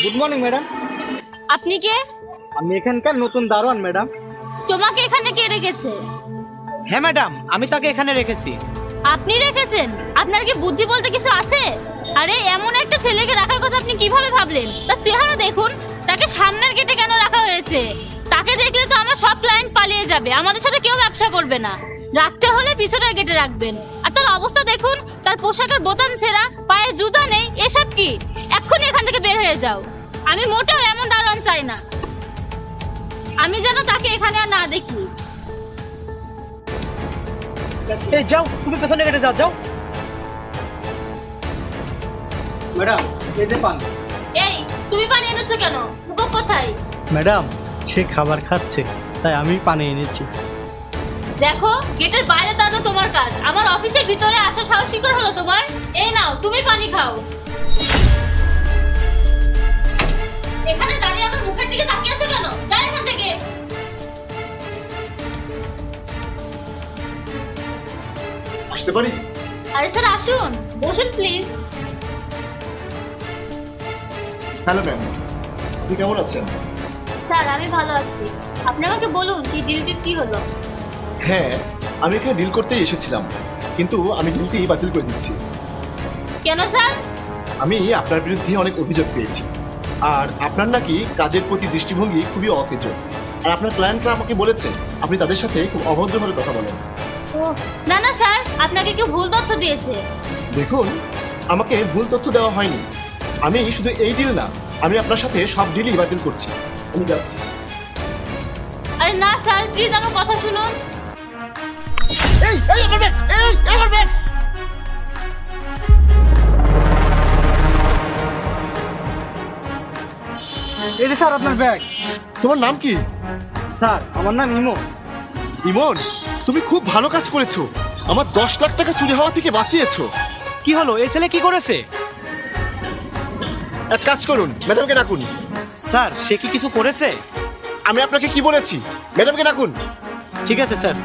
Good morning madam. আপনি কে? আমি এখানকার নতুন দারোয়ান ম্যাডাম। তোমাকে এখানে কে রেখেছে? হ্যাঁ ম্যাডাম, আমি তাকে এখানে রেখেছি। আপনি রেখেছেন? আপনার কি বুদ্ধি বলতে কিছু আছে? আরে এমন একটা ছেলেকে রাখার কথা আপনি কিভাবে ভাবলেন? তার চেহারা দেখুন, তাকে সামনের গেটে কেন রাখা হয়েছে? তাকে দেখলে তো আমার সব ক্লায়েন্ট পালিয়ে যাবে, আমাদের সাথে কেউ ব্যবসা করবে না। রাখতে হলে পিছনের গেটে রাখবেন। আর তার অবস্থা দেখুন, তার পোশাকের বোতাম ছেঁড়া, পায়ে জুতা নেই, এসব কি? এক্ষুনি এখান থেকে বের হয়ে যাও। আমি মোটেও এমন দারোয়ান চাই না। আমি যেন তাকে এখানে আর না দেখি। এই যাও, তুমি পেছনে গেটে যাও। ম্যাডাম এই যে পান। এই তুমি পানি এনেছো কেন? উপক কোথায়? ম্যাডাম সে খাবার খাচ্ছে, তাই আমি পানি এনেছি। দেখো, গেটের বাইরে দাঁড়ানো তোমার কাজ, আমার অফিসের ভিতরে আসা সাহস কি করে হলো তোমার? এই নাও, তুমি পানি খাও। এখানে দাঁড়িয়ে আমার মুখের দিকে তাকিয়ে আছো কেন? যাও এখান থেকে। আসতে পারি? আরে স্যার আসুন, বসুন প্লিজ। হ্যালো ম্যাম, আপনি কেমন আছেন? স্যার আমি ভালো আছি। আপনি আমাকে বলুন সেই ডিলটির কি হলো? হ্যাঁ, আমি এখানে ডিল করতেই এসেছিলাম, কিন্তু আমি ডিলটি বাতিল করে দিচ্ছি। কেন স্যার? আমি আপনার বিরুদ্ধে অনেক অভিযোগ পেয়েছি, আর আপনার নাকি কাজের প্রতি দৃষ্টিভঙ্গি খুবই অকেজ। আর আপনার ক্লায়েন্টরা আমাকে বলেছে আপনি তাদের সাথে খুব অভদ্রভাবে কথা বলেন। না না স্যার, আপনাকে কেউ ভুল তথ্য দিয়েছে। দেখুন, আমাকে ভুল তথ্য দেওয়া হয়নি। আমি শুধু এই ডিল না, আমি আপনার সাথে সব ডিলই বাতিল করছি। আমি যাচ্ছি। আরে না স্যার, প্লিজ আমার কথা শুনুন। এই আমার ব্যাগ, আমার ব্যাগ। এই যে স্যার আপনার ব্যাগ। তোমার নাম কি? স্যার আমার নাম ইমন। ইমন, তুমি খুব ভালো কাজ করেছো, আমার 10 লাখ টাকা চুরি হওয়া থেকে বাঁচিয়েছো। কি হলো, এই ছেলে কি করেছে? এক কাজ করুন, ম্যাডামকে ডাকুন। স্যার সে কি কিছু করেছে? আমি আপনাকে কি বলেছি, ম্যাডামকে ডাকুন। ঠিক আছে স্যার।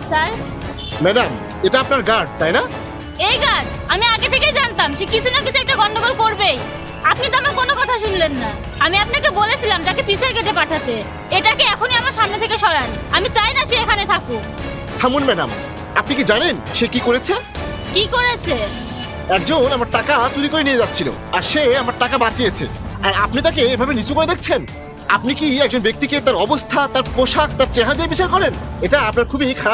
স্যার, ম্যাডাম, এটা আপনার গার্ড তাই না? এই গার্ড, আমি আগে থেকেই জানতাম সে কিছু না কিছু একটা গন্ডগোল করবেই। আপনি তো আমার কোনো কথা শুনলেন না। আমি আপনাকে বলেছিলাম তাকে পিছের গেটে পাঠাতে। এটাকে এখনই আমার সামনে থেকে সরান, আমি চাই না সে এখানে থাকুক। থামুন ম্যাডাম, আপনি কি জানেন সে কি করেছে? কি করেছে? একজন আমার টাকা চুরি করে নিয়ে যাচ্ছিল, আর সে আমার টাকা বাঁচিয়েছে, আর আপনি তাকে এভাবে নিচু করে দেখছেন? আপনি কি একজন ব্যক্তিকে তার অবস্থা, তার পোশাক, তার চেহারা দিয়ে বিচার করেন? এটা আপনার খুবই খারাপ।